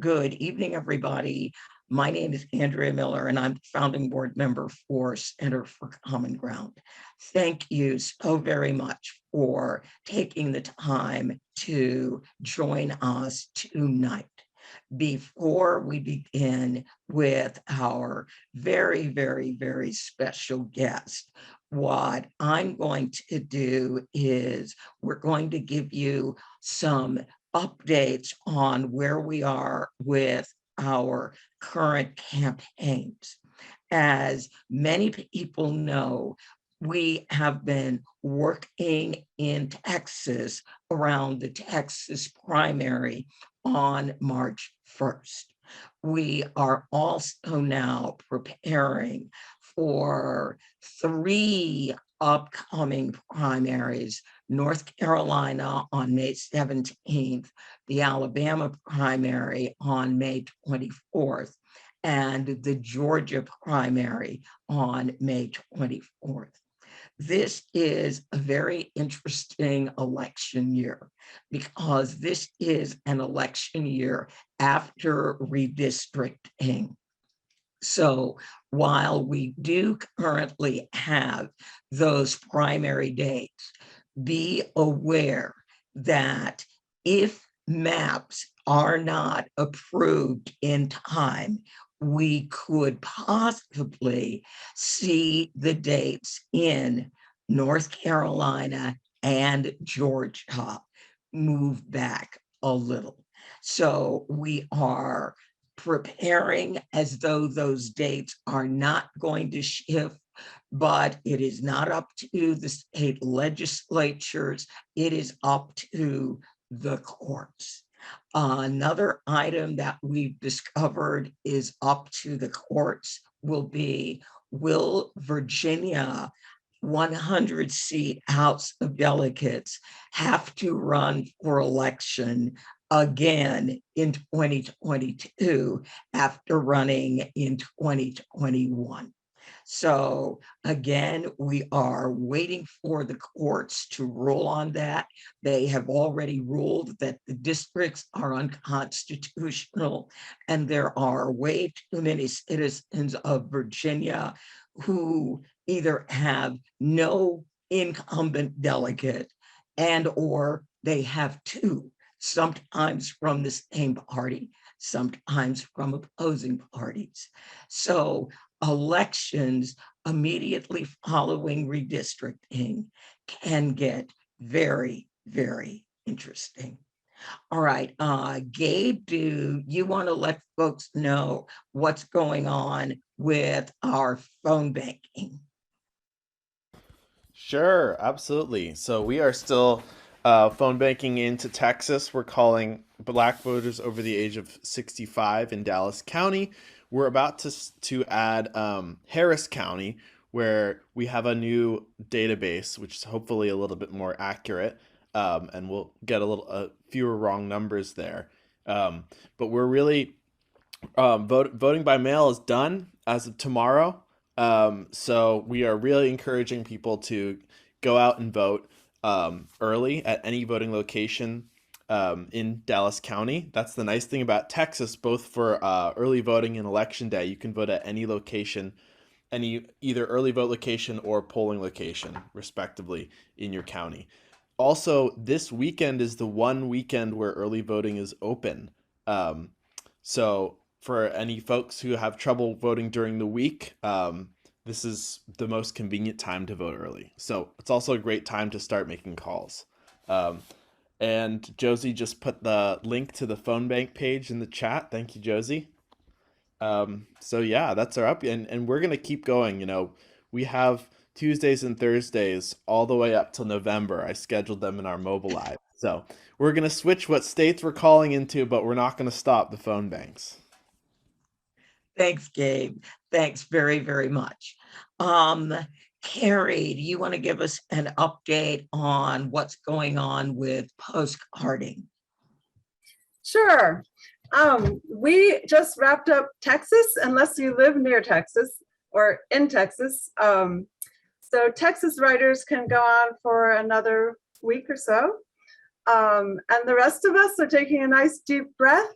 Good evening, everybody. My name is Andrea Miller, and I'm the founding board member for Center for Common Ground. Thank you so very much for taking the time to join us tonight. Before we begin with our very, very, very special guest, what I'm going to do is we're going to give you some updates on where we are with our current campaigns. As many people know, we have been working in Texas around the Texas primary on March 1st. We are also now preparing for 3 upcoming primaries: North Carolina on May 17th, the Alabama primary on May 24th, and the Georgia primary on May 24th. This is a very interesting election year because this is an election year after redistricting. So while we do currently have those primary dates, be aware that if maps are not approved in time, we could possibly see the dates in North Carolina and Georgia move back a little. So we are preparing as though those dates are not going to shift, but it is not up to the state legislatures. It is up to the courts. Another item that we've discovered is up to the courts will be, will Virginia 100-seat House of Delegates have to run for election again in 2022 after running in 2021? So again, we are waiting for the courts to rule on that. They have already ruled that the districts are unconstitutional, and there are way too many citizens of Virginia who either have no incumbent delegate and or they have two, sometimes from the same party, sometimes from opposing parties. So elections immediately following redistricting can get very, very interesting. All right, Gabe, do you want to let folks know what's going on with our phone banking? Sure, absolutely. So we are still phone banking into Texas. We're calling Black voters over the age of 65 in Dallas County. We're about to add Harris County, where we have a new database, which is hopefully a little bit more accurate, and we'll get a fewer wrong numbers there. But we're really voting by mail is done as of tomorrow. So we are really encouraging people to go out and vote early at any voting location in Dallas County. That's the nice thing about Texas, both for early voting and election day. You can vote at any location, any either early vote location or polling location, respectively, in your county. Also, this weekend is the one weekend where early voting is open. So for any folks who have trouble voting during the week, this is the most convenient time to vote early. So it's also a great time to start making calls. And Josie just put the link to the phone bank page in the chat. Thank you, Josie. So yeah, that's our up, and we're gonna keep going. We have Tuesdays and Thursdays all the way up till November. I scheduled them in our mobile live. So we're gonna switch what states we're calling into, but we're not gonna stop the phone banks. Thanks, Gabe. Thanks very, very much. Carrie, do you want to give us an update on what's going on with postcarding? Sure. We just wrapped up Texas, unless you live near Texas or in Texas. So Texas writers can go on for another week or so. And the rest of us are taking a nice deep breath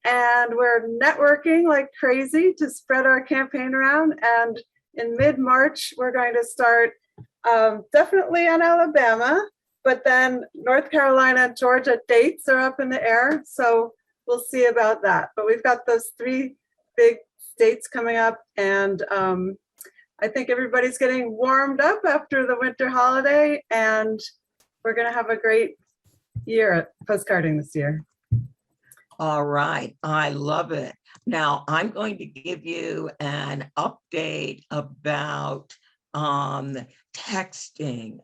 and we're networking like crazy to spread our campaign around. And in mid-March, we're going to start definitely on Alabama, but then North Carolina, Georgia dates are up in the air. So we'll see about that. But we've got those 3 big states coming up, and I think everybody's getting warmed up after the winter holiday, and we're going to have a great year at postcarding this year. All right, I love it. Now I'm going to give you an update about texting.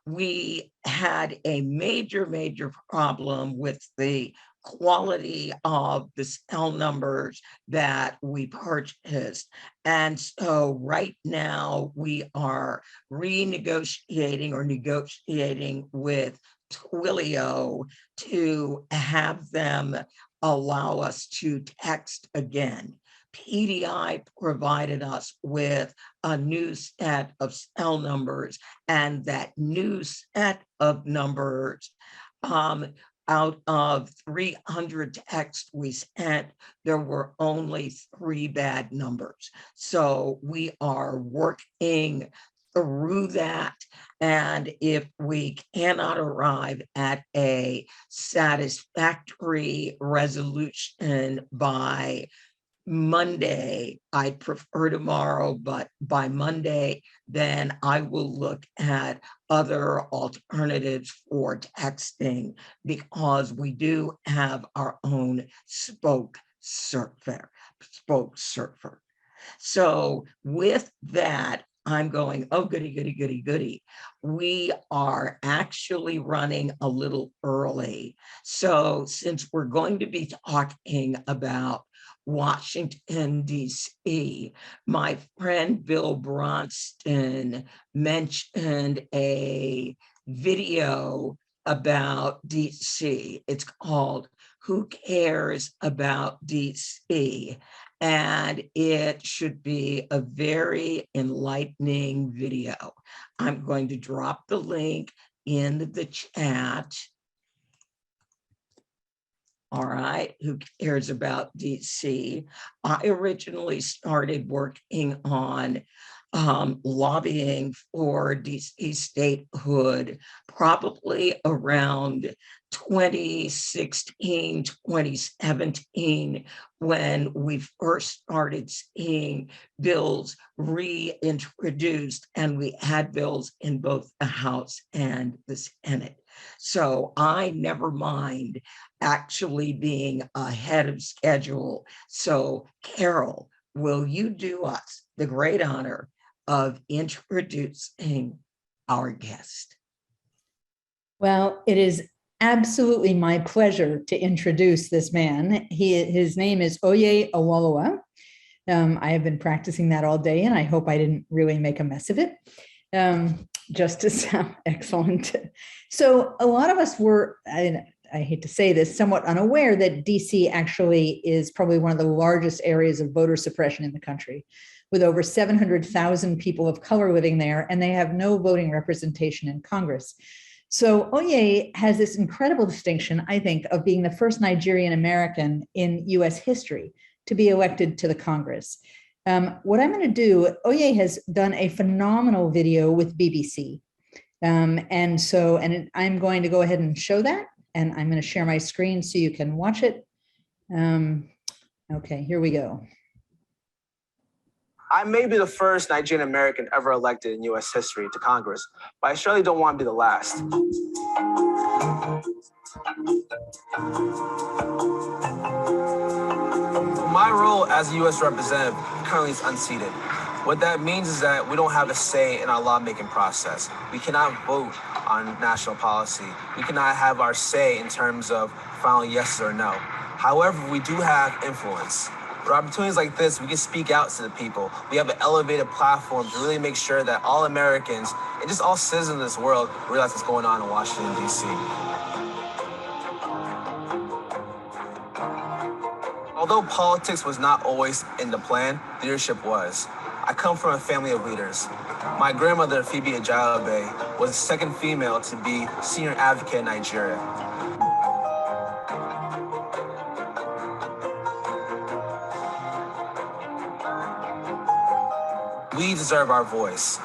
We had a major problem with the quality of the cell numbers that we purchased. And so right now we are renegotiating or negotiating with Twilio to have them allow us to text again. PDI provided us with a new set of cell numbers, and that new set of numbers, out of 300 texts we sent, there were only 3 bad numbers. So we are working through that. And if we cannot arrive at a satisfactory resolution by Monday, I prefer tomorrow, but by Monday, then I will look at other alternatives for texting, because we do have our own spoke surfer. So with that, I'm going, oh, goody. We are actually running a little early. So since we're going to be talking about Washington, D.C., my friend Bill Bronston mentioned a video about D.C. It's called Who Cares About D.C.? And it should be a very enlightening video. I'm going to drop the link in the chat. All right, who cares about DC? I originally started working on lobbying for DC statehood probably around 2016, 2017, when we first started seeing bills reintroduced, and we had bills in both the House and the Senate. So I never mind actually being ahead of schedule. So Carol, will you do us the great honor of introducing our guest? Well, it is absolutely my pleasure to introduce this man. His name is Owolewa. I have been practicing that all day, and I hope I didn't really make a mess of it. Just to sound excellent. So a lot of us were, I hate to say this, somewhat unaware that DC actually is probably one of the largest areas of voter suppression in the country, with over 700,000 people of color living there, and they have no voting representation in Congress. So Oye has this incredible distinction, I think, of being the first Nigerian American in US history to be elected to the Congress. What I'm going to do, Oye has done a phenomenal video with BBC. And I'm going to go ahead and show that, and I'm going to share my screen so you can watch it. Okay, here we go. I may be the first Nigerian American ever elected in US history to Congress, but I surely don't want to be the last. My role as a US representative currently is unseated. What that means is that we don't have a say in our lawmaking process. We cannot vote on national policy. We cannot have our say in terms of final yes or no. However, we do have influence. For opportunities like this, we can speak out to the people. We have an elevated platform to really make sure that all Americans and just all citizens of this world realize what's going on in Washington, D.C. Although politics was not always in the plan, leadership was. I come from a family of leaders. My grandmother, Phoebe Ajalabe, was the second female to be senior advocate in Nigeria. We deserve our voice.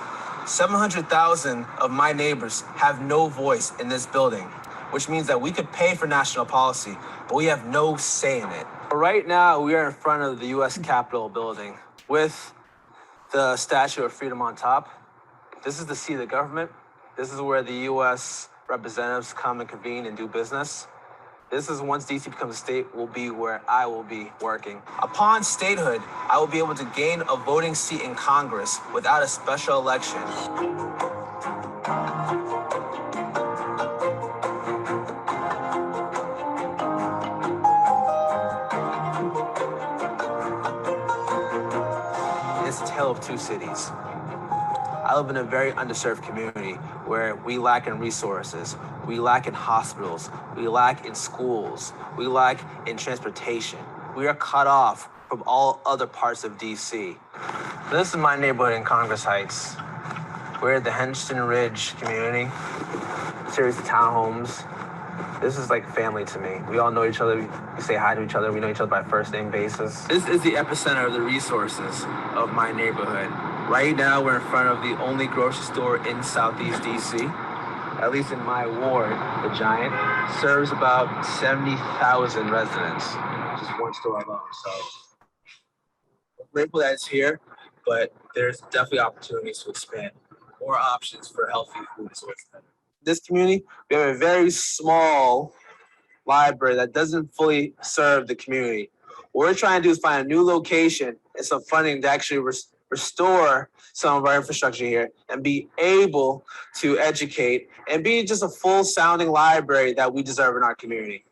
700,000 of my neighbors have no voice in this building, which means that we could pay for national policy, but we have no say in it. Right now, we are in front of the U.S. Capitol building with the Statue of Freedom on top. This is the seat of the government. This is where the U.S. representatives come and convene and do business. This is once DC becomes a state, will be where I will be working. Upon statehood, I will be able to gain a voting seat in Congress without a special election. It's a tale of two cities. I live in a very underserved community where we lack in resources, we lack in hospitals, we lack in schools, we lack in transportation. We are cut off from all other parts of DC. This is my neighborhood in Congress Heights. We're at the Henderson Ridge community, series of townhomes. This is like family to me. We all know each other, we say hi to each other, we know each other by first name basis. This is the epicenter of the resources of my neighborhood. Right now, we're in front of the only grocery store in Southeast DC, at least in my ward. The Giant serves about 70,000 residents, just one store alone. So I'm grateful that it's here, but there's definitely opportunities to expand more options for healthy food as well. This community, we have a very small library that doesn't fully serve the community. What we're trying to do is find a new location and some funding to actually restore some of our infrastructure here and be able to educate and be just a full sounding library that we deserve in our community.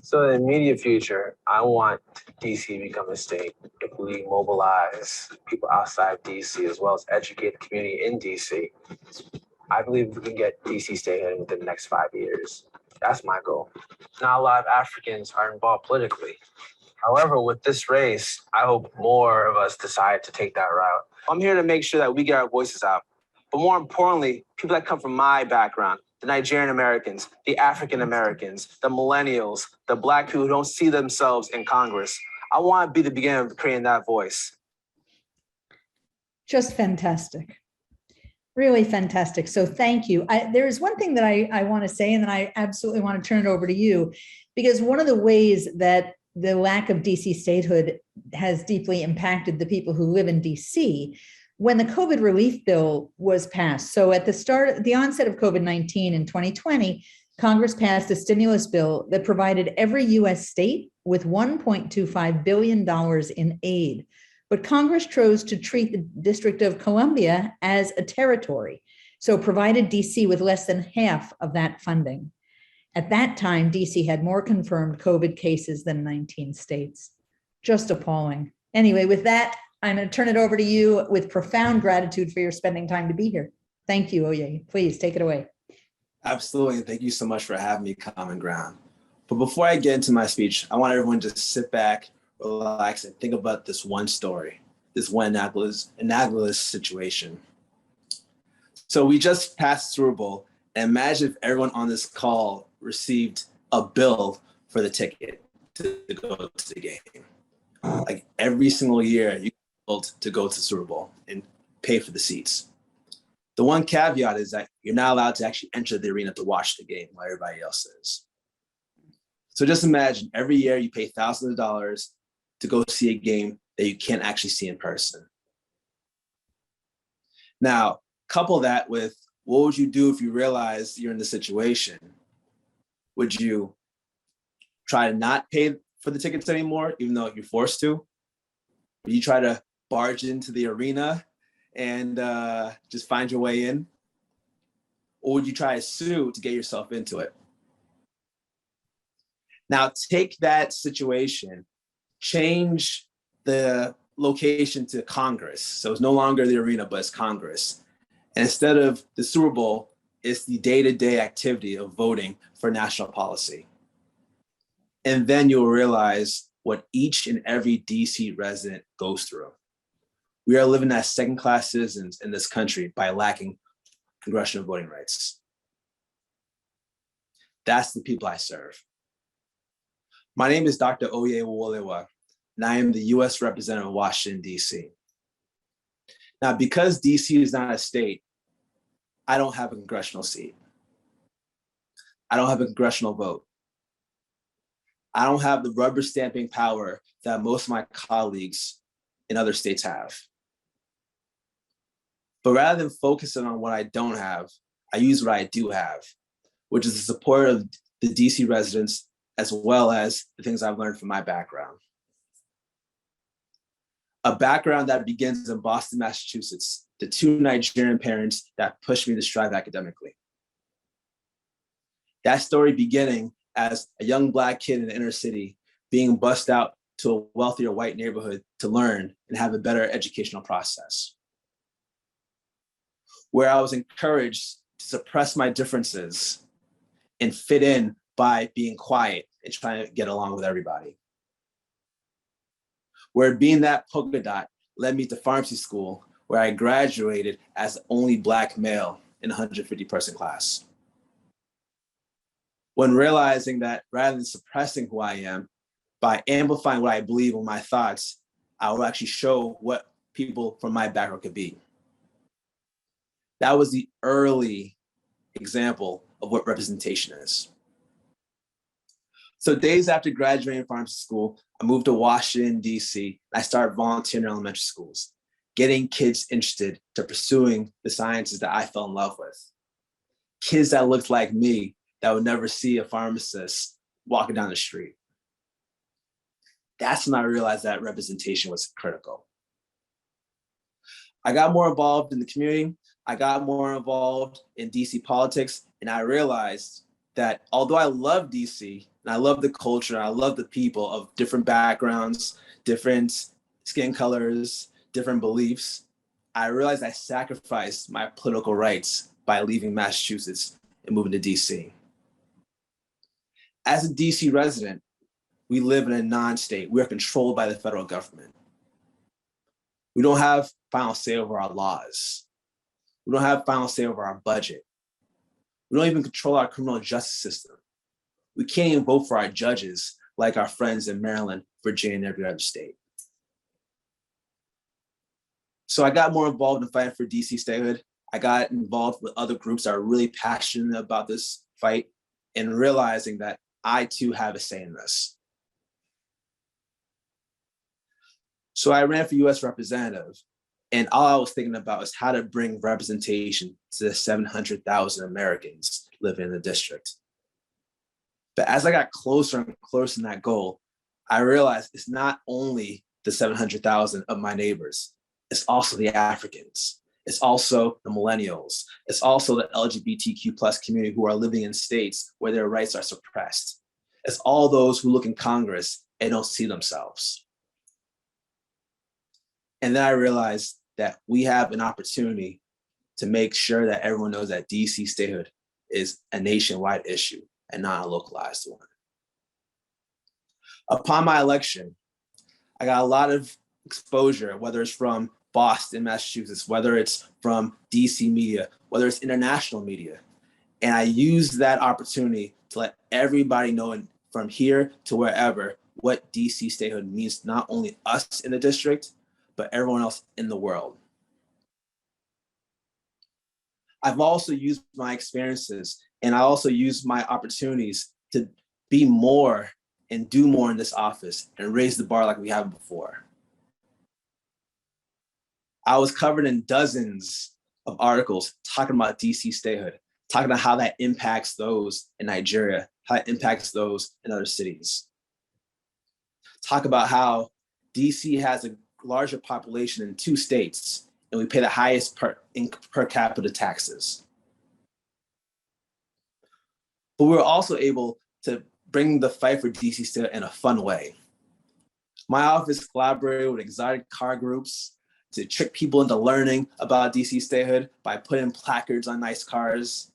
So in the immediate future, I want DC to become a state. If we mobilize people outside of DC as well as educate the community in DC, I believe we can get DC statehood within the next 5 years. That's my goal. Not a lot of Africans are involved politically. However, with this race, I hope more of us decide to take that route. I'm here to make sure that we get our voices out. But more importantly, people that come from my background, the Nigerian Americans, the African Americans, the millennials, the Black people who don't see themselves in Congress. I want to be the beginning of creating that voice. Just fantastic. Really fantastic. So thank you. There is one thing that I want to say, and then I absolutely want to turn it over to you, because one of the ways that the lack of DC statehood has deeply impacted the people who live in DC, when the COVID relief bill was passed. So at the onset of COVID-19 in 2020, Congress passed a stimulus bill that provided every US state with $1.25 billion in aid. But Congress chose to treat the District of Columbia as a territory, so provided DC with less than half of that funding. At that time, DC had more confirmed COVID cases than 19 states. Just appalling. Anyway, with that, I'm going to turn it over to you with profound gratitude for your spending time to be here. Thank you, Oye. Please take it away. Absolutely. Thank you so much for having me, Common Ground. But before I get into my speech, I want everyone to sit back, relax, and think about this one story, this one analogous situation. So we just passed Super Bowl, and imagine if everyone on this call received a bill for the ticket to go to the game. Like every single year, you to go to Super Bowl and pay for the seats. The one caveat is that you're not allowed to actually enter the arena to watch the game while everybody else is. So just imagine every year you pay thousands of dollars to go see a game that you can't actually see in person. Now, couple that with what would you do if you realize you're in the situation? Would you try to not pay for the tickets anymore, even though you're forced to? Would you try to barge into the arena and just find your way in? Or would you try to sue to get yourself into it? Now take that situation, change the location to Congress. So it's no longer the arena, but it's Congress. And instead of the Super Bowl, it's the day-to-day activity of voting for national policy. And then you'll realize what each and every DC resident goes through. We are living as second-class citizens in this country by lacking congressional voting rights. That's the people I serve. My name is Dr. Owolewa, and I am the US representative of Washington, DC. Now, because DC is not a state, I don't have a congressional seat. I don't have a congressional vote. I don't have the rubber stamping power that most of my colleagues in other states have. But rather than focusing on what I don't have, I use what I do have, which is the support of the DC residents, as well as the things I've learned from my background. A background that begins in Boston, Massachusetts, the two Nigerian parents that pushed me to strive academically. That story beginning as a young Black kid in the inner city, being bussed out to a wealthier white neighborhood to learn and have a better educational process, where I was encouraged to suppress my differences and fit in by being quiet and trying to get along with everybody. Where being that polka dot led me to pharmacy school, where I graduated as the only Black male in a 150-person class. When realizing that rather than suppressing who I am, by amplifying what I believe in my thoughts, I will actually show what people from my background could be. That was the early example of what representation is. So days after graduating from pharmacy school, I moved to Washington, DC. I started volunteering in elementary schools, getting kids interested to pursuing the sciences that I fell in love with. Kids that looked like me that would never see a pharmacist walking down the street. That's when I realized that representation was critical. I got more involved in the community. I got more involved in DC politics, and I realized that although I love DC, and I love the culture, I love the people of different backgrounds, different skin colors, different beliefs, I realized I sacrificed my political rights by leaving Massachusetts and moving to DC. As a DC resident, we live in a non-state. We are controlled by the federal government. We don't have final say over our laws. We don't have final say over our budget. We don't even control our criminal justice system. We can't even vote for our judges like our friends in Maryland, Virginia, and every other state. So I got more involved in fighting for DC statehood. I got involved with other groups that are really passionate about this fight and realizing that I too have a say in this. So I ran for US representative, and all I was thinking about was how to bring representation to the 700,000 Americans living in the district. But as I got closer and closer to that goal, I realized it's not only the 700,000 of my neighbors, it's also the Africans. It's also the millennials. It's also the LGBTQ plus community who are living in states where their rights are suppressed. It's all those who look in Congress and don't see themselves. And then I realized that we have an opportunity to make sure that everyone knows that DC statehood is a nationwide issue and not a localized one. Upon my election, I got a lot of exposure, whether it's from Boston, Massachusetts, whether it's from DC media, whether it's international media. And I used that opportunity to let everybody know from here to wherever what DC statehood means, not only us in the district, but everyone else in the world. I've also used my experiences and I also used my opportunities to be more and do more in this office and raise the bar like we haven't before. I was covered in dozens of articles talking about DC statehood, talking about how that impacts those in Nigeria, how it impacts those in other cities. Talk about how DC has a larger population in 2 states, and we pay the highest per capita taxes. But we were also able to bring the fight for DC statehood in a fun way. My office collaborated with exotic car groups to trick people into learning about DC statehood by putting placards on nice cars.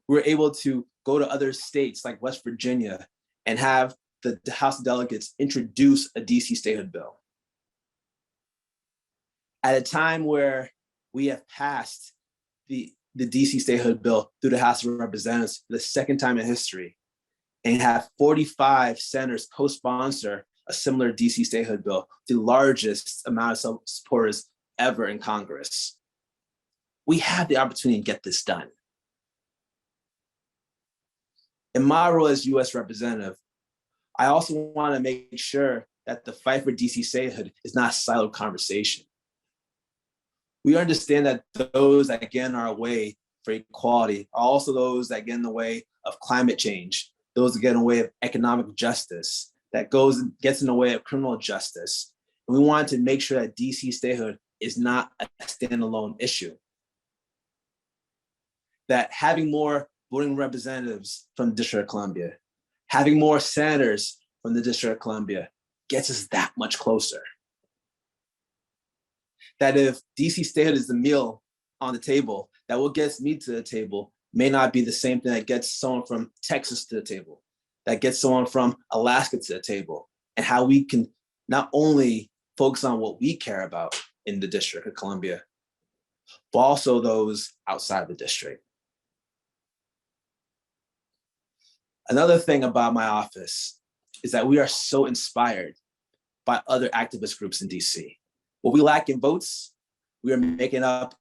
We were able to go to other states like West Virginia and have the House of Delegates introduce a DC statehood bill. At a time where we have passed the DC statehood bill through the House of Representatives for the second time in history, and have 45 senators co-sponsor a similar DC statehood bill, the largest amount of supporters ever in Congress. We have the opportunity to get this done. In my role as US representative, I also want to make sure that the fight for DC statehood is not a siloed conversation. We understand that those that get in our way for equality are also those that get in the way of climate change, those that get in the way of economic justice, that gets in the way of criminal justice. And we wanted to make sure that DC statehood is not a standalone issue. That having more voting representatives from the District of Columbia, having more senators from the District of Columbia gets us that much closer. That if DC statehood is the meal on the table, that what gets me to the table may not be the same thing that gets someone from Texas to the table, that gets someone from Alaska to the table, and how we can not only focus on what we care about in the District of Columbia, but also those outside the district. Another thing about my office is that we are so inspired by other activist groups in DC. What we lack in votes, we are making up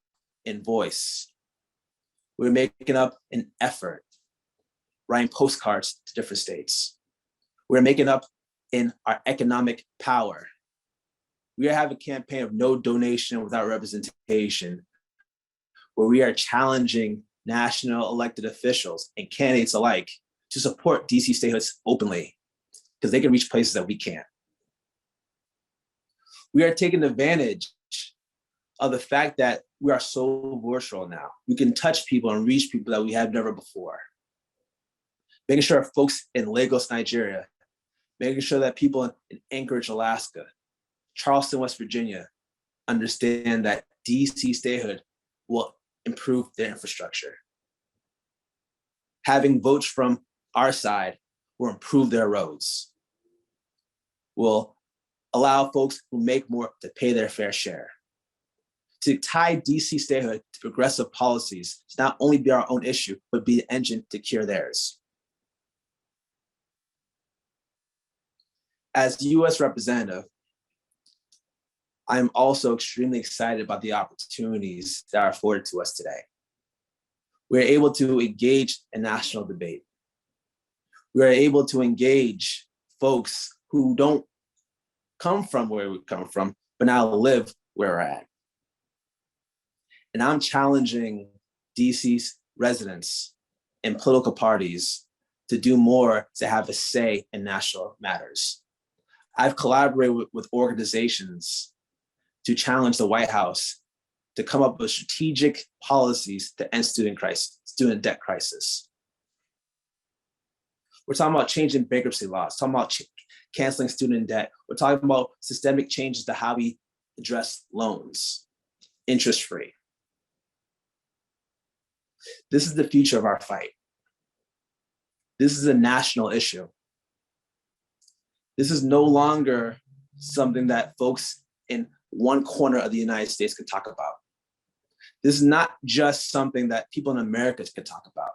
in voice. We're making up in effort, writing postcards to different states. We're making up in our economic power. We have a campaign of no donation without representation, where we are challenging national elected officials and candidates alike to support DC statehood openly, because they can reach places that we can't. We are taking advantage of the fact that we are so virtual now. We can touch people and reach people that we have never before. Making sure folks in Lagos, Nigeria, making sure that people in Anchorage, Alaska, Charleston, West Virginia, understand that DC statehood will improve their infrastructure. Having votes from our side will improve their roads, will allow folks who make more to pay their fair share. To tie DC statehood to progressive policies to not only be our own issue, but be the engine to cure theirs. As US representative, I'm also extremely excited about the opportunities that are afforded to us today. We're able to engage in national debate. We're able to engage folks who don't come from where we come from, but now live where we're at. And I'm challenging DC's residents and political parties to do more to have a say in national matters. I've collaborated with organizations to challenge the White House to come up with strategic policies to end student debt crisis. We're talking about changing bankruptcy laws, talking about canceling student debt. We're talking about systemic changes to how we address loans, interest-free. This is the future of our fight. This is a national issue. This is no longer something that folks in one corner of the United States can talk about. This is not just something that people in America can talk about.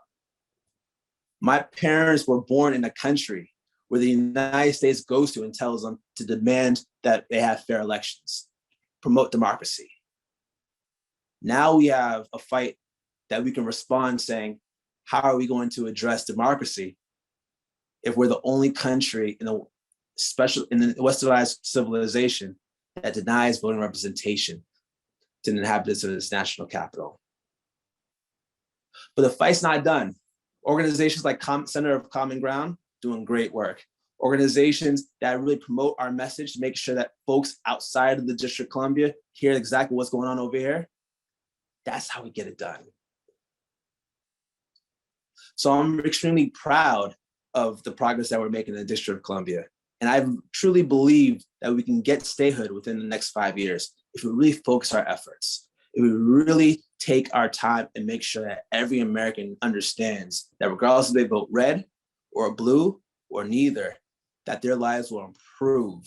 My parents were born in a country where the United States goes to and tells them to demand that they have fair elections, promote democracy. Now we have a fight that we can respond saying, how are we going to address democracy if we're the only country in the westernized civilization that denies voting representation to the inhabitants of this national capital? But the fight's not done. Organizations like Center of Common Ground doing great work. Organizations that really promote our message to make sure that folks outside of the District of Columbia hear exactly what's going on over here. That's how we get it done. So I'm extremely proud of the progress that we're making in the District of Columbia. And I truly believe that we can get statehood within the next 5 years if we really focus our efforts, if we really take our time and make sure that every American understands that regardless if they vote red or blue or neither, that their lives will improve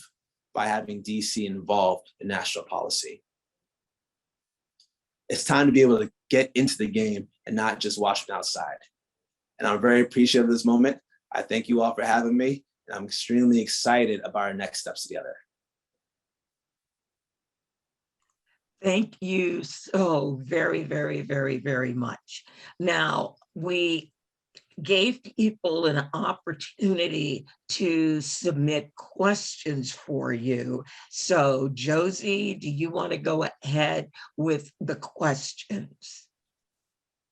by having DC involved in national policy. It's time to be able to get into the game and not just watch from outside. And I'm very appreciative of this moment. I thank you all for having me. And I'm extremely excited about our next steps together. Thank you so very, very, very, very much. Now, we gave people an opportunity to submit questions for you. So Josie, do you want to go ahead with the questions?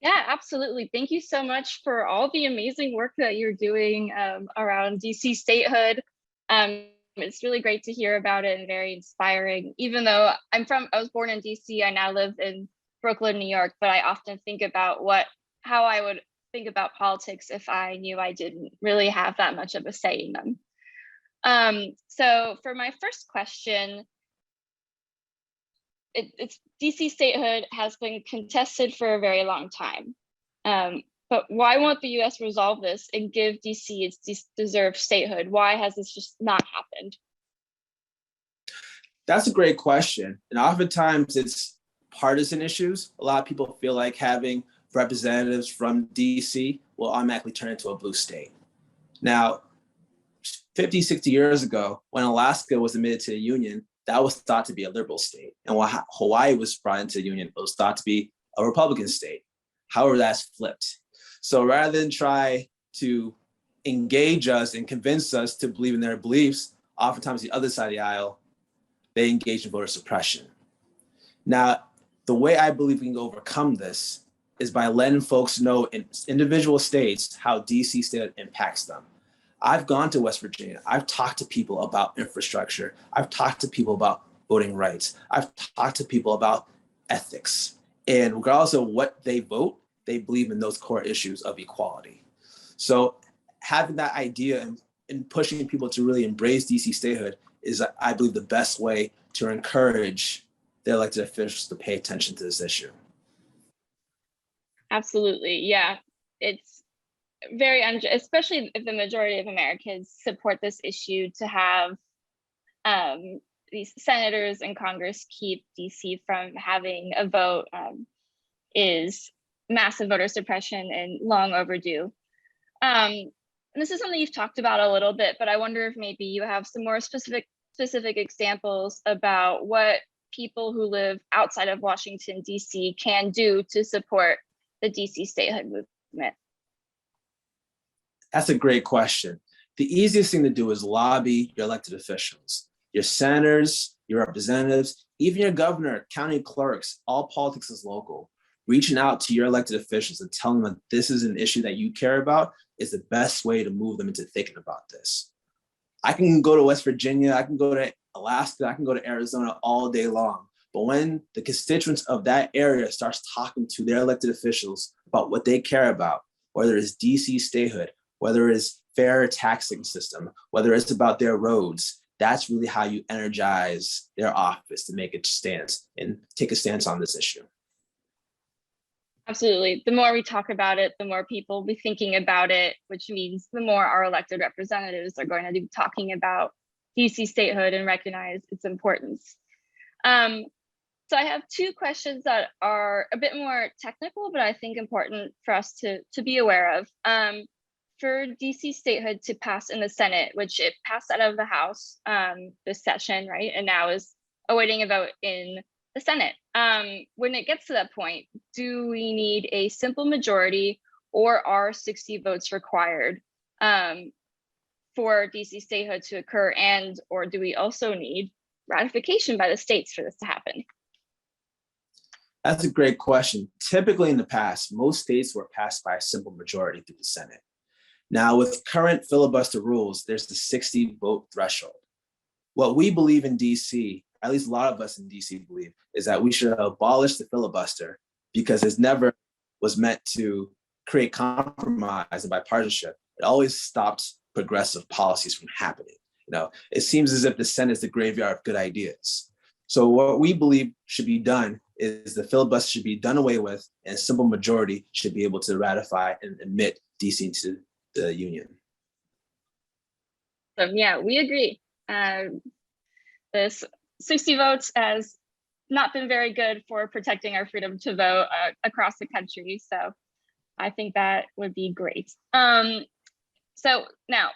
Yeah, absolutely. Thank you so much for all the amazing work that you're doing around DC statehood. It's really great to hear about it and very inspiring. Even though I was born in DC, I now live in Brooklyn, New York, but I often think about how I would think about politics if I knew I didn't really have that much of a say in them. So for my first question, it's DC statehood has been contested for a very long time. But why won't the US resolve this and give DC its deserved statehood? Why has this just not happened? That's a great question. And oftentimes it's partisan issues. A lot of people feel like having representatives from DC will automatically turn into a blue state. Now, 50, 60 years ago, when Alaska was admitted to the Union, that was thought to be a liberal state. And when Hawaii was brought into the Union, it was thought to be a Republican state. However, that's flipped. So rather than try to engage us and convince us to believe in their beliefs, oftentimes the other side of the aisle, they engage in voter suppression. Now, the way I believe we can overcome this is by letting folks know in individual states how DC state impacts them. I've gone to West Virginia. I've talked to people about infrastructure. I've talked to people about voting rights. I've talked to people about ethics. And regardless of what they vote, they believe in those core issues of equality. So having that idea and pushing people to really embrace DC statehood is, I believe, the best way to encourage the elected officials to pay attention to this issue. Absolutely, yeah. It's very, especially if the majority of Americans support this issue, to have these senators and Congress keep DC from having a vote is massive voter suppression and long overdue. And this is something you've talked about a little bit, but I wonder if maybe you have some more specific examples about what people who live outside of Washington, DC can do to support the DC statehood movement. That's a great question. The easiest thing to do is lobby your elected officials, your senators, your representatives, even your governor, county clerks. All politics is local. Reaching out to your elected officials and telling them that this is an issue that you care about is the best way to move them into thinking about this. I can go to West Virginia, I can go to Alaska, I can go to Arizona all day long. But when the constituents of that area starts talking to their elected officials about what they care about, whether it's DC statehood, whether it's fair taxing system, whether it's about their roads, that's really how you energize their office to make a stance and take a stance on this issue. Absolutely. The more we talk about it, the more people will be thinking about it, which means the more our elected representatives are going to be talking about DC statehood and recognize its importance. So I have two questions that are a bit more technical, but I think important for us to be aware of. For DC statehood to pass in the Senate, which it passed out of the House this session, right? And now is awaiting a vote in the Senate. When it gets to that point, do we need a simple majority or are 60 votes required for DC statehood to occur, and or do we also need ratification by the states for this to happen? That's a great question. Typically in the past, most states were passed by a simple majority through the Senate. Now with current filibuster rules, there's the 60 vote threshold. What we believe in DC, at least a lot of us in DC believe, is that we should abolish the filibuster because it never was meant to create compromise and bipartisanship. It always stopped progressive policies from happening. It seems as if the Senate is the graveyard of good ideas. So what we believe should be done is the filibuster should be done away with, and a simple majority should be able to ratify and admit DC into the Union. Yeah, we agree. This 60 votes has not been very good for protecting our freedom to vote across the country. So I think that would be great. So now,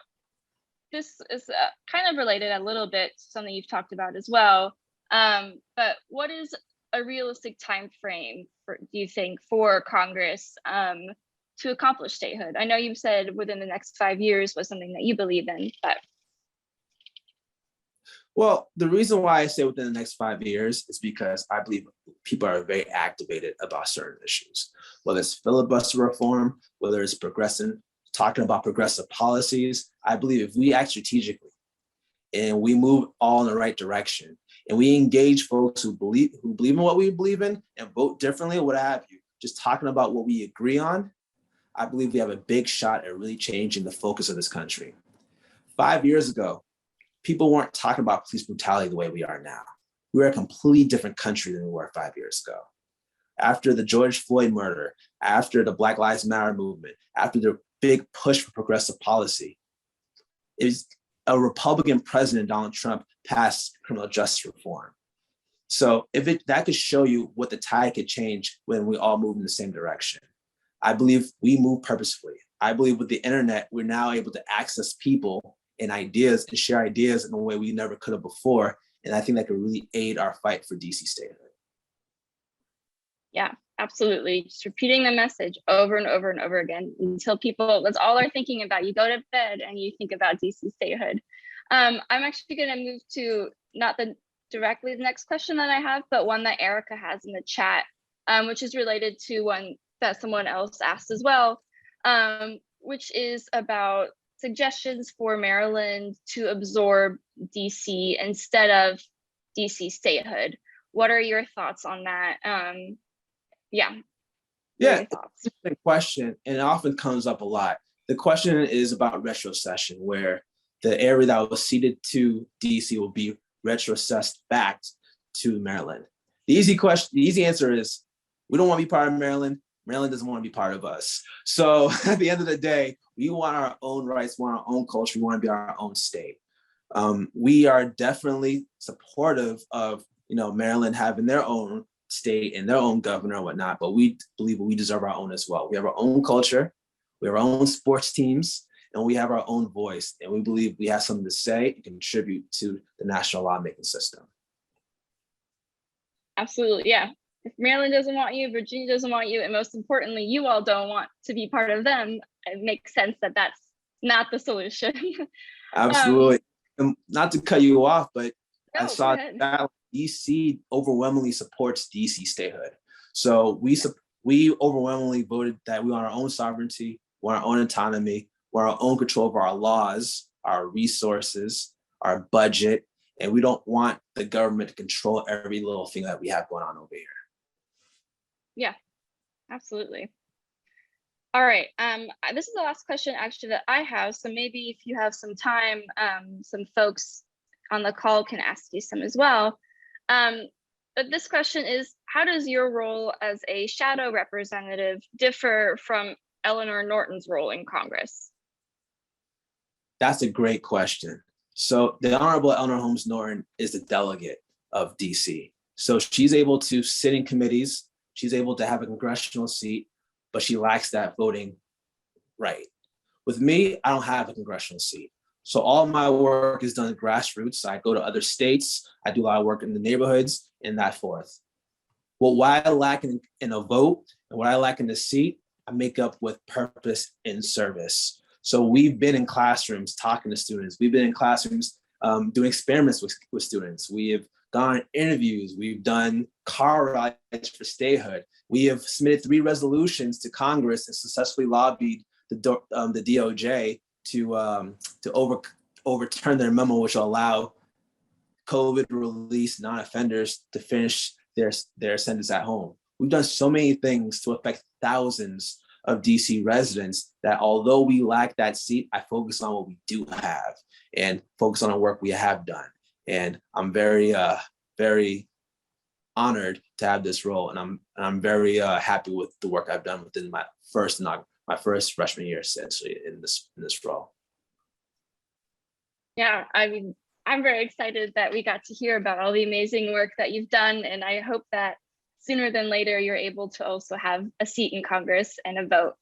this is kind of related a little bit to something you've talked about as well. But what is a realistic time frame for, do you think, for Congress to accomplish statehood? I know you said within the next 5 years was something that you believe in, but. Well, the reason why I say within the next 5 years is because I believe people are very activated about certain issues, whether it's filibuster reform, whether it's talking about progressive policies. I believe if we act strategically and we move all in the right direction and we engage folks who believe in what we believe in and vote differently or what have you, just talking about what we agree on, I believe we have a big shot at really changing the focus of this country. 5 years ago, people weren't talking about police brutality the way we are now. We're a completely different country than we were 5 years ago. After the George Floyd murder, after the Black Lives Matter movement, after the big push for progressive policy, is a Republican president, Donald Trump, passed criminal justice reform. So that could show you what the tide could change when we all move in the same direction. I believe we move purposefully. I believe with the internet, we're now able to access people and ideas and share ideas in a way we never could have before. And I think that could really aid our fight for DC statehood. Yeah, absolutely. Just repeating the message over and over and over again until people, that's all they're thinking about. You go to bed and you think about DC statehood. I'm actually going to move to not directly the next question that I have, but one that Erica has in the chat, which is related to one that someone else asked as well, which is about suggestions for Maryland to absorb DC instead of DC statehood. What are your thoughts on that? Yeah, it's a question, and it often comes up a lot. The question is about retrocession, where the area that was ceded to DC will be retrocessed back to Maryland. The easy answer is we don't want to be part of Maryland. Maryland doesn't want to be part of us. So at the end of the day, we want our own rights, we want our own culture, we want to be our own state. We are definitely supportive of Maryland having their own state and their own governor and whatnot, but we believe we deserve our own as well. We have our own culture, we have our own sports teams, and we have our own voice. And we believe we have something to say and contribute to the national lawmaking system. Absolutely, yeah. If Maryland doesn't want you, Virginia doesn't want you, and most importantly, you all don't want to be part of them, it makes sense that that's not the solution. Absolutely. Not to cut you off, but no, I saw that DC overwhelmingly supports DC statehood. So we overwhelmingly voted that we want our own sovereignty, we want our own autonomy, we want our own control over our laws, our resources, our budget, and we don't want the government to control every little thing that we have going on over here. Yeah, absolutely. All right, this is the last question actually that I have. So maybe if you have some time, some folks on the call can ask you some as well. But this question is, how does your role as a shadow representative differ from Eleanor Norton's role in Congress? That's a great question. So the Honorable Eleanor Holmes Norton is the delegate of DC. So she's able to sit in committees, she's able to have a congressional seat, but she lacks that voting right. With me, I don't have a congressional seat. So all my work is done grassroots. I go to other states, I do a lot of work in the neighborhoods and that forth. Well, what I lack in a vote and what I lack in the seat, I make up with purpose and service. So we've been in classrooms talking to students. We've been in classrooms doing experiments with students. We have done interviews. We've done car rides for statehood. We have submitted 3 resolutions to Congress and successfully lobbied the DOJ to overturn their memo, which will allow COVID release non-offenders to finish their sentence at home. We've done so many things to affect thousands of DC residents that although we lack that seat, I focus on what we do have and focus on the work we have done. And I'm very, very honored to have this role, and I'm very happy with the work I've done within my first freshman year, essentially, in this role. Yeah, I mean, I'm very excited that we got to hear about all the amazing work that you've done, and I hope that sooner than later you're able to also have a seat in Congress and a vote.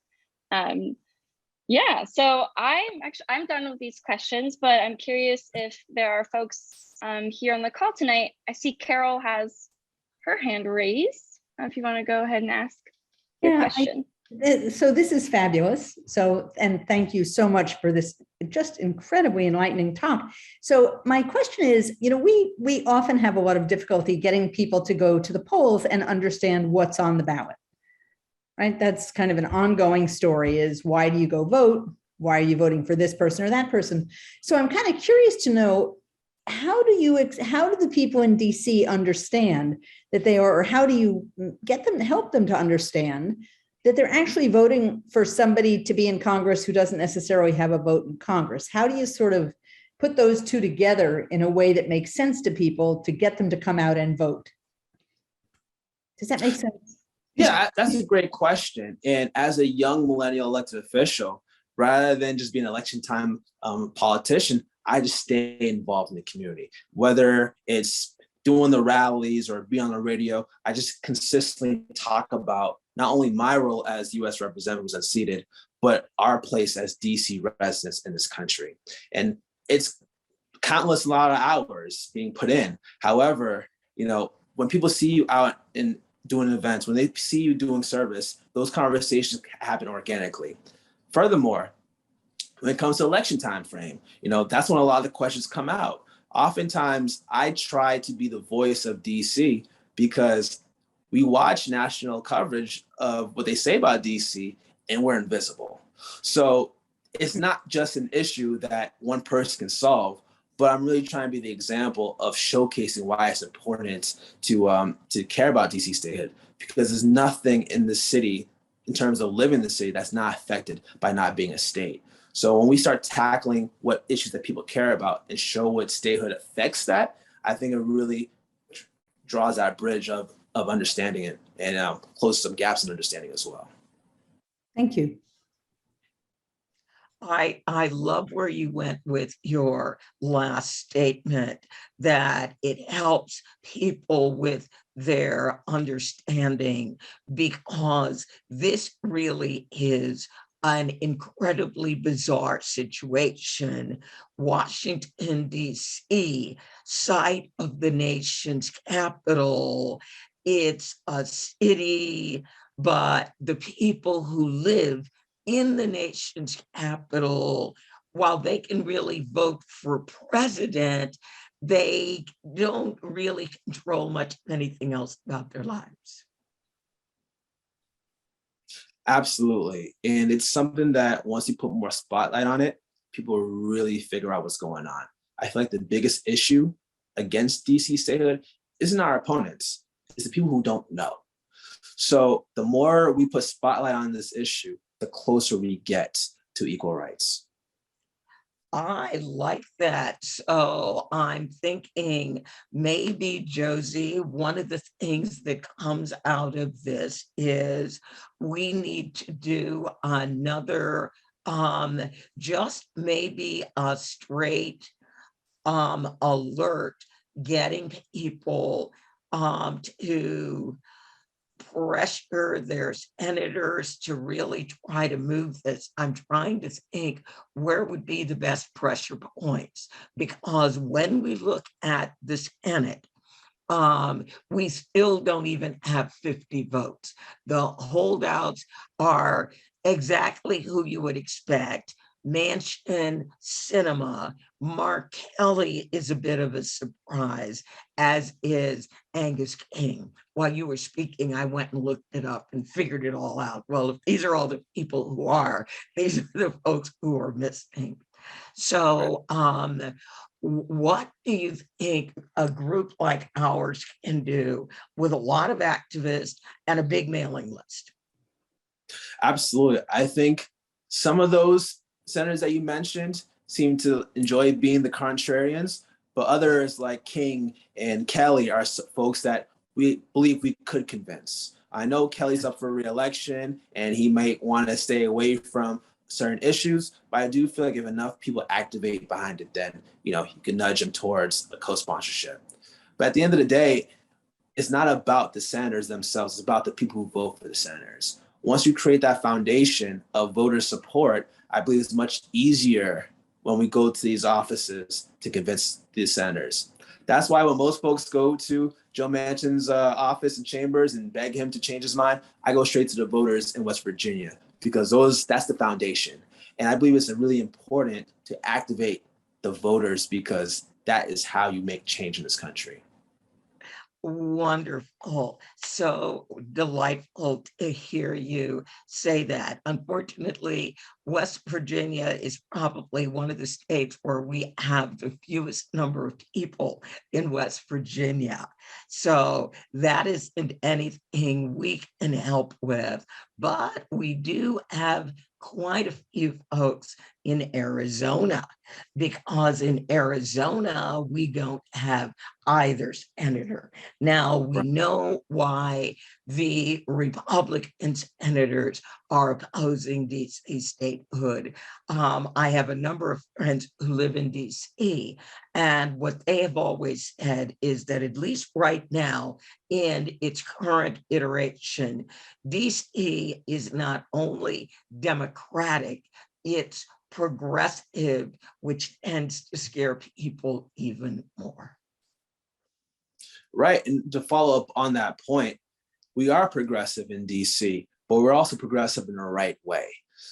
Yeah, so I'm done with these questions, but I'm curious if there are folks here on the call tonight. I see Carol has her hand raised. If you want to go ahead and ask your question. So this is fabulous. So, and thank you so much for this just incredibly enlightening talk. So my question is, we often have a lot of difficulty getting people to go to the polls and understand what's on the ballot, right? That's kind of an ongoing story, is why do you go vote? Why are you voting for this person or that person? So I'm kind of curious to know, how do the people in DC understand that they are, or how do you help them to understand that they're actually voting for somebody to be in Congress who doesn't necessarily have a vote in Congress? How do you sort of put those two together in a way that makes sense to people to get them to come out and vote? Does that make sense? Yeah, that's a great question. And as a young millennial elected official, rather than just being an election time politician, I just stay involved in the community, whether it's doing the rallies or be on the radio. I just consistently talk about not only my role as U.S. representative who's unseated, but our place as DC residents in this country. And it's countless lot of hours being put in. However, when people see you out in doing events, when they see you doing service, those conversations happen organically. Furthermore, when it comes to election time frame, that's when a lot of the questions come out. Oftentimes, I try to be the voice of DC because we watch national coverage of what they say about DC and we're invisible. So it's not just an issue that one person can solve, but I'm really trying to be the example of showcasing why it's important to care about DC statehood, because there's nothing in the city in terms of living in the city that's not affected by not being a state. So when we start tackling what issues that people care about and show what statehood affects that, I think it really draws that bridge of understanding it and closes some gaps in understanding as well. Thank you. I love where you went with your last statement, that it helps people with their understanding, because this really is an incredibly bizarre situation. Washington, D.C., site of the nation's capital. It's a city, but the people who live in the nation's capital, while they can really vote for president, they don't really control much of anything else about their lives. Absolutely. And it's something that once you put more spotlight on it, people really figure out what's going on. I feel like the biggest issue against DC statehood isn't our opponents, it's the people who don't know. So the more we put spotlight on this issue, the closer we get to equal rights. I like that. So I'm thinking maybe, Josie, one of the things that comes out of this is we need to do another, just maybe a straight alert, getting people to pressure their senators to really try to move this. I'm trying to think where would be the best pressure points, because when we look at the Senate, we still don't even have 50 votes. The holdouts are exactly who you would expect. Manchin, Sinema, Mark Kelly is a bit of a surprise, as is Angus King. While you were speaking, I went and looked it up and figured it all out. Well, if these are all the people who are, these are the folks who are missing. So what do you think a group like ours can do with a lot of activists and a big mailing list? Absolutely. I think some of those senators that you mentioned seem to enjoy being the contrarians, but others like King and Kelly are folks that we believe we could convince. I know Kelly's up for re-election and he might want to stay away from certain issues, but I do feel like if enough people activate behind it, then you can nudge them towards a co-sponsorship. But at the end of the day, it's not about the senators themselves, it's about the people who vote for the senators. Once you create that foundation of voter support, I believe it's much easier when we go to these offices to convince these senators. That's why when most folks go to Joe Manchin's office and chambers and beg him to change his mind, I go straight to the voters in West Virginia, because that's the foundation. And I believe it's really important to activate the voters, because that is how you make change in this country. Wonderful. So delightful to hear you say that. Unfortunately, West Virginia is probably one of the states where we have the fewest number of people in West Virginia. So that isn't anything we can help with, but we do have quite a few folks in Arizona, because in Arizona, we don't have either senator. Now, we know why the Republican senators are opposing DC statehood. I have a number of friends who live in DC, and what they have always said is that, at least right now, in its current iteration, DC is not only Democratic, it's progressive, which tends to scare people even more. Right. And to follow up on that point, we are progressive in DC, but we're also progressive in the right way.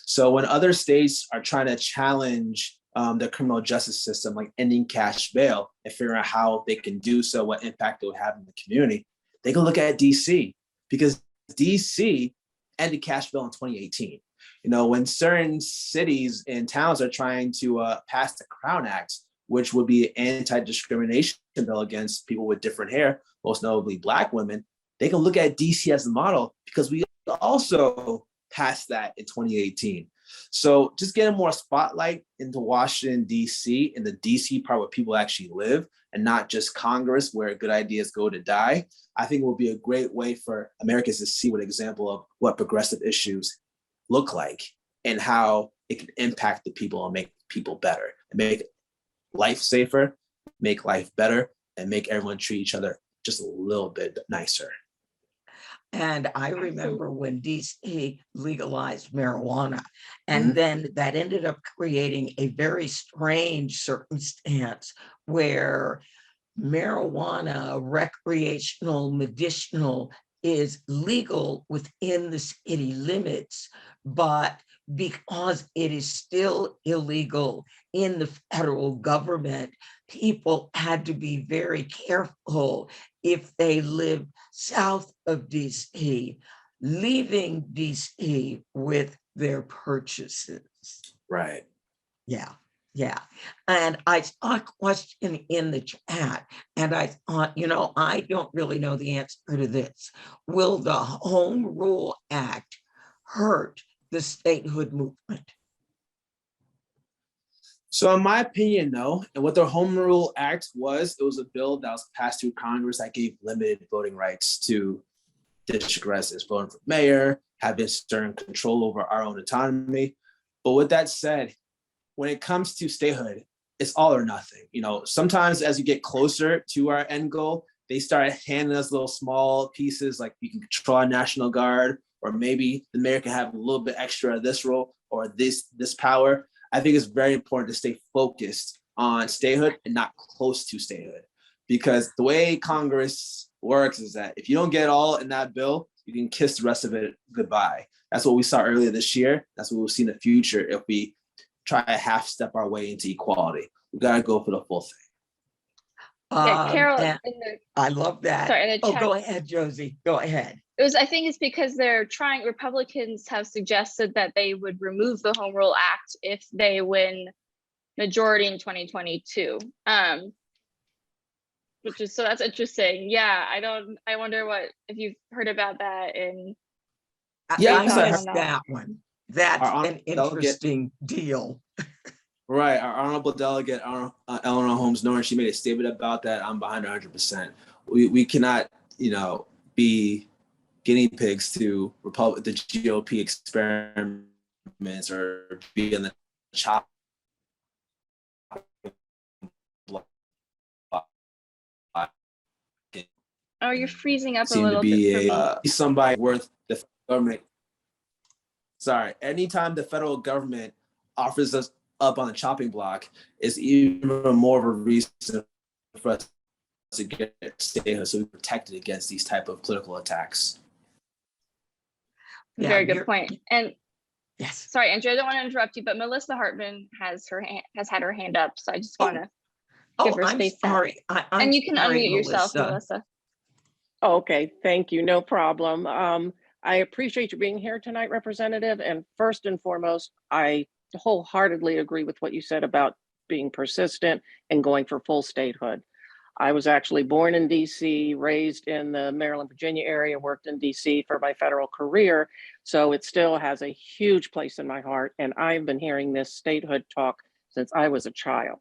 So when other states are trying to challenge the criminal justice system, like ending cash bail, and figuring out how they can do so, what impact it will have in the community, they can look at DC, because DC ended cash bail in 2018. You know, when certain cities and towns are trying to pass the Crown Act, which would be an anti-discrimination bill against people with different hair, most notably Black women, they can look at DC as a model, because we also passed that in 2018. So just getting more spotlight into Washington, DC, and the DC part where people actually live, and not just Congress, where good ideas go to die, I think will be a great way for Americans to see what example of what progressive issues look like, and how it can impact the people and make people better, and make life safer, make life better, and make everyone treat each other just a little bit nicer. And I remember when DC legalized marijuana, and then that ended up creating a very strange circumstance where marijuana, recreational, medicinal, is legal within the city limits, but because it is still illegal in the federal government, people had to be very careful if they live south of DC, leaving DC with their purchases. Right. Yeah. Yeah. And I saw a question in the chat, and I thought, I don't really know the answer to this. Will the Home Rule Act hurt the statehood movement? So in my opinion, no. And what the Home Rule Act was, it was a bill that was passed through Congress that gave limited voting rights to district residents, voting for mayor, having certain control over our own autonomy. But with that said, when it comes to statehood, it's all or nothing. Sometimes as you get closer to our end goal, they start handing us little small pieces, like you can control our National Guard, or maybe the mayor can have a little bit extra of this role or this power. I think it's very important to stay focused on statehood and not close to statehood, because the way Congress works is that if you don't get all in that bill, you can kiss the rest of it goodbye. That's what we saw earlier this year. That's what we'll see in the future if we try to half step our way into equality. We got to go for the full thing. Yeah, Carol, I love that. Sorry, go ahead, Josie. Go ahead. I think it's because Republicans have suggested that they would remove the Home Rule Act if they win majority in 2022. So that's interesting. Yeah, I wonder if you've heard about that. And I missed that one. That's an interesting deal. Right. Our honorable delegate, Eleanor Norton, she made a statement about that. I'm behind 100%. We cannot, be guinea pigs to the GOP experiments, or be in the chop. Oh, you're freezing up a little bit. Somebody worth the government. Sorry. Anytime the federal government offers us up on the chopping block, is even more of a reason for us to get statehood so we protected against these type of political attacks. Yeah, Very good point. And yes. sorry, Andrew, I don't want to interrupt you, but Melissa Hartman has had her hand up, so I just want to give her I'm space. sorry. And you can sorry, unmute yourself, Melissa. Melissa. Okay, thank you. No problem. I appreciate you being here tonight, Representative. And first and foremost, I wholeheartedly agree with what you said about being persistent and going for full statehood. I was actually born in DC, raised in the Maryland, Virginia area, worked in DC for my federal career. So it still has a huge place in my heart. And I've been hearing this statehood talk since I was a child.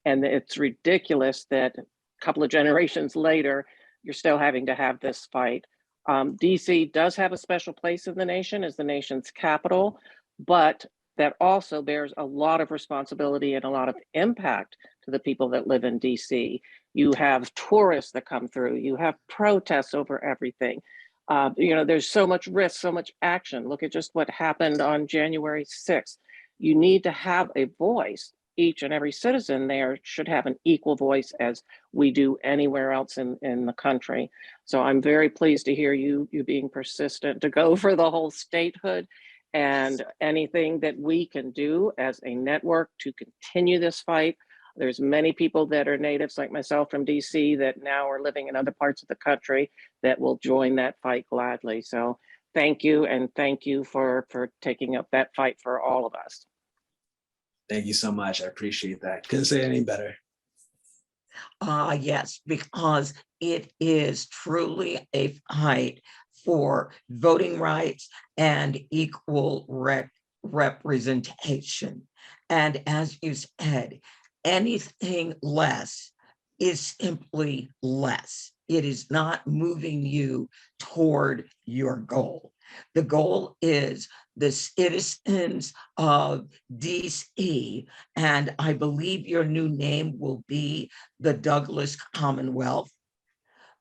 And it's ridiculous that a couple of generations later, you're still having to have this fight. DC does have a special place in the nation as the nation's capital, but that also bears a lot of responsibility and a lot of impact to the people that live in DC. You have tourists that come through, you have protests over everything. There's so much risk, so much action. Look at just what happened on January 6th. You need to have a voice. Each and every citizen there should have an equal voice as we do anywhere else in the country. So I'm very pleased to hear you being persistent to go for the whole statehood, and anything that we can do as a network to continue this fight. There's many people that are natives like myself from DC that now are living in other parts of the country that will join that fight gladly. So thank you, and thank you for taking up that fight for all of us. Thank you so much. I appreciate that. Couldn't say it any better. Yes, because it is truly a fight for voting rights and equal representation. And as you said, anything less is simply less. It is not moving you toward your goal. The goal is the citizens of DC, and I believe your new name will be the Douglas Commonwealth,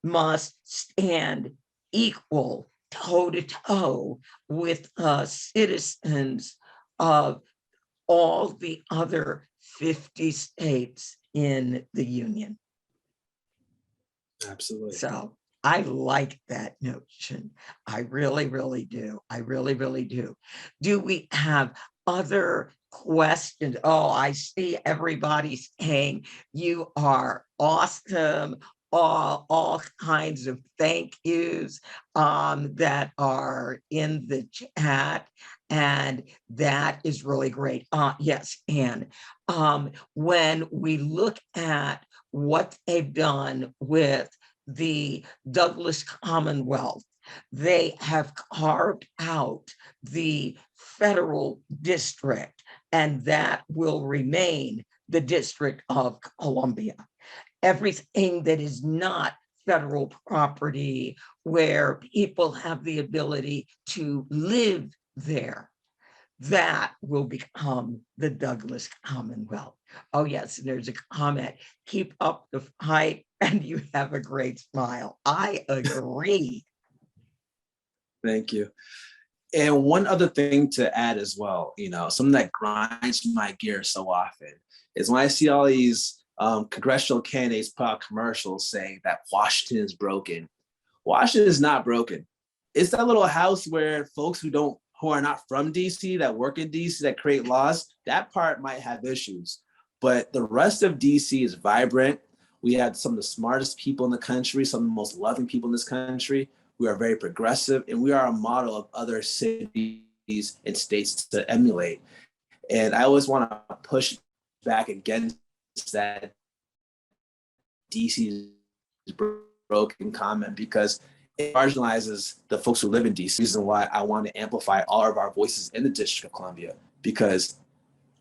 must stand equal toe to toe with citizens of all the other 50 states in the union. Absolutely. So I like that notion. I really, really do. I really, really do. Do we have other questions? Oh, I see everybody saying you are awesome. All kinds of thank yous that are in the chat. And that is really great. Yes, Anne. When we look at what they've done with the Douglas Commonwealth, they have carved out the federal district, and that will remain the District of Columbia. Everything that is not federal property, where people have the ability to live there, that will become the Douglas Commonwealth. Oh yes, there's a comment. Keep up the fight and you have a great smile. I agree. Thank you. And one other thing to add as well, something that grinds my gears so often is when I see all these congressional candidates put out commercials saying that Washington is broken. Washington is not broken. It's that little house where folks who are not from DC, that work in DC, that create laws, that part might have issues. But the rest of DC is vibrant. We have some of the smartest people in the country, some of the most loving people in this country. We are very progressive, and we are a model of other cities and states to emulate. And I always want to push back against that DC is broken comment, because it marginalizes the folks who live in DC. Reason why I want to amplify all of our voices in the District of Columbia, because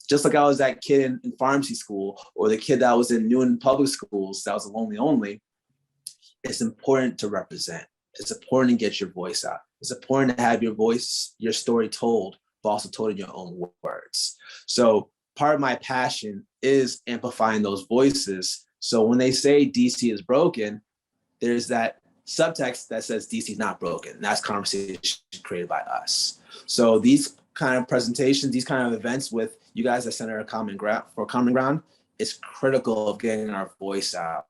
just like I was that kid in pharmacy school, or the kid that was in Newton public schools that was a lonely only, it's important to represent. It's important to get your voice out. It's important to have your voice, your story told, but also told in your own words. So part of my passion is amplifying those voices. So when they say DC is broken, there's that subtext that says DC is not broken. And that's conversation created by us. So these kind of presentations, these kind of events with you guys at Center for Common Ground, it's critical of getting our voice out.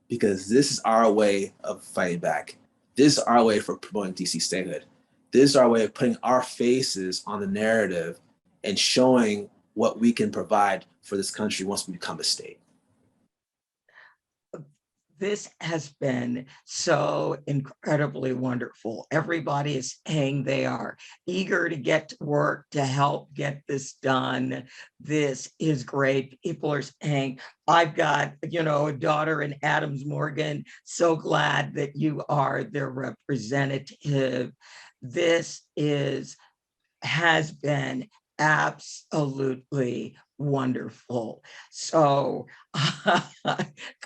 because this is our way of fighting back. This is our way for promoting DC statehood. This is our way of putting our faces on the narrative and showing what we can provide for this country once we become a state. This has been so incredibly wonderful. Everybody is saying they are eager to get to work to help get this done. This is great. People are saying, I've got, a daughter in Adams Morgan. So glad that you are their representative. This has been absolutely wonderful. So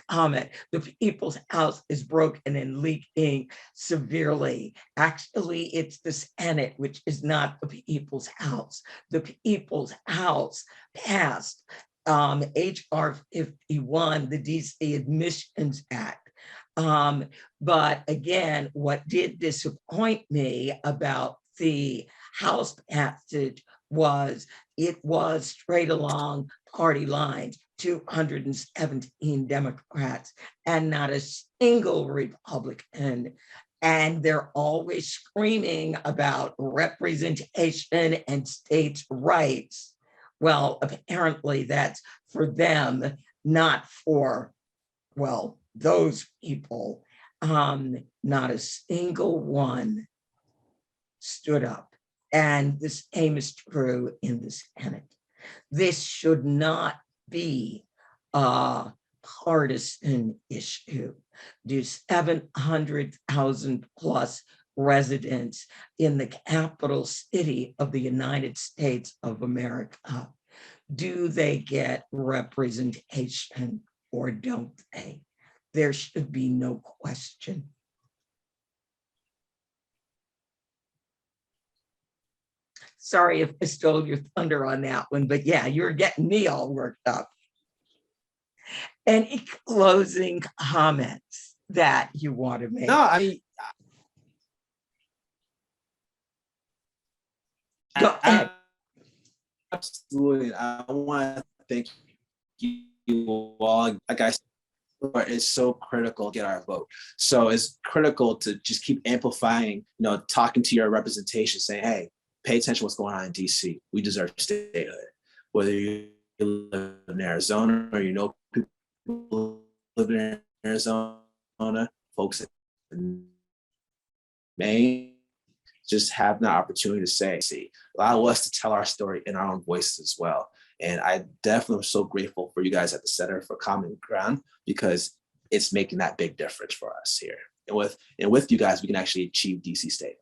comment, the People's House is broken and leaking severely. Actually, it's the Senate, which is not the People's House. The People's House passed HR 51, the DC Admissions Act. But again, what did disappoint me about the House passage was it was straight along party lines, 217 Democrats and not a single Republican. And they're always screaming about representation and states' rights. Well, apparently that's for them, not for, those people. Not a single one stood up. And the same is true in the Senate. This should not be a partisan issue. Do 700,000 plus residents in the capital city of the United States of America, do they get representation or don't they? There should be no question. Sorry if I stole your thunder on that one, but yeah, you're getting me all worked up. Any closing comments that you want to make? No, Go ahead. Absolutely. I want to thank you all. Like I said, it's so critical to get our vote. So it's critical to just keep amplifying, talking to your representation, saying, hey, pay attention to what's going on in DC. We deserve statehood. Whether you live in Arizona or people living in Arizona, folks in Maine, just have the opportunity to say, allow us to tell our story in our own voices as well. And I definitely am so grateful for you guys at the Center for Common Ground, because it's making that big difference for us here. And with you guys, we can actually achieve DC statehood.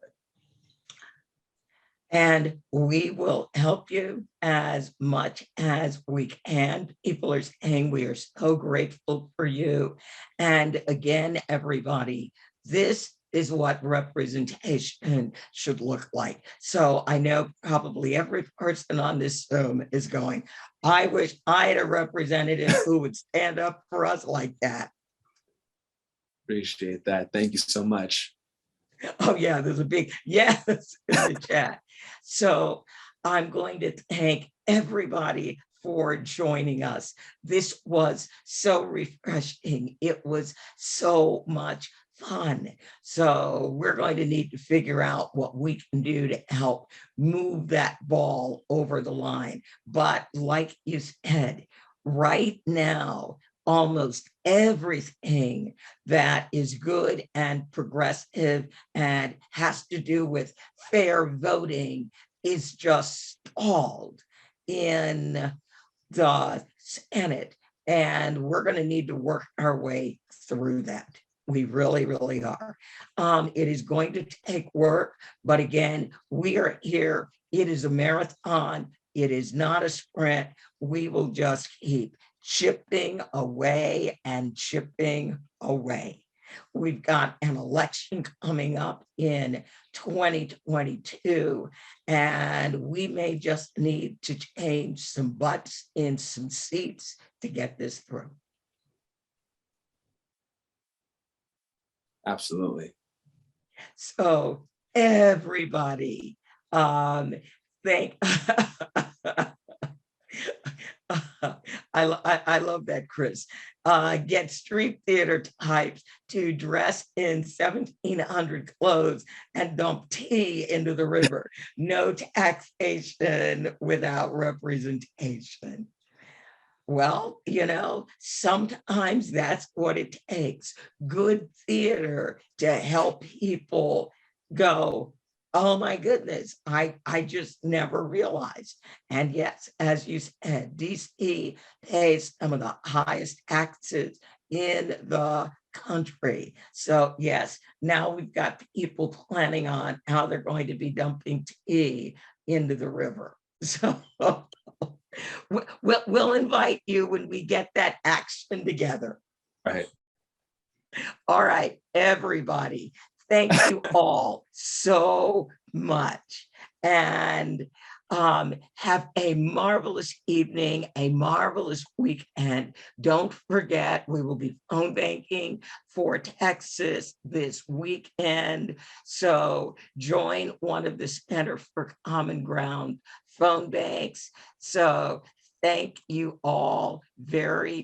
And we will help you as much as we can. People are saying we are so grateful for you. And again, everybody, this is what representation should look like. So I know probably every person on this Zoom is going, I wish I had a representative who would stand up for us like that. Appreciate that. Thank you so much. Oh yeah, there's a big yes in the chat. So I'm going to thank everybody for joining us. This was so refreshing. It was so much fun. So we're going to need to figure out what we can do to help move that ball over the line. But like you said, right now, almost everything that is good and progressive and has to do with fair voting is just stalled in the Senate. And we're going to need to work our way through that. We really, really are. It is going to take work, but again, we are here. It is a marathon. It is not a sprint. We will just keep chipping away and chipping away. We've got an election coming up in 2022, and we may just need to change some butts in some seats to get this through. Absolutely. So everybody, thank I love that, Chris. Get street theater types to dress in 1700 clothes and dump tea into the river. No taxation without representation. Well, sometimes that's what it takes. Good theater to help people go, oh my goodness, I just never realized. And yes, as you said, DC pays some of the highest taxes in the country. So yes, now we've got people planning on how they're going to be dumping tea into the river. So we'll invite you when we get that action together. Right. All right, everybody. Thank you all so much. And have a marvelous evening, a marvelous weekend. Don't forget, we will be phone banking for Texas this weekend. So join one of the Center for Common Ground phone banks. So thank you all very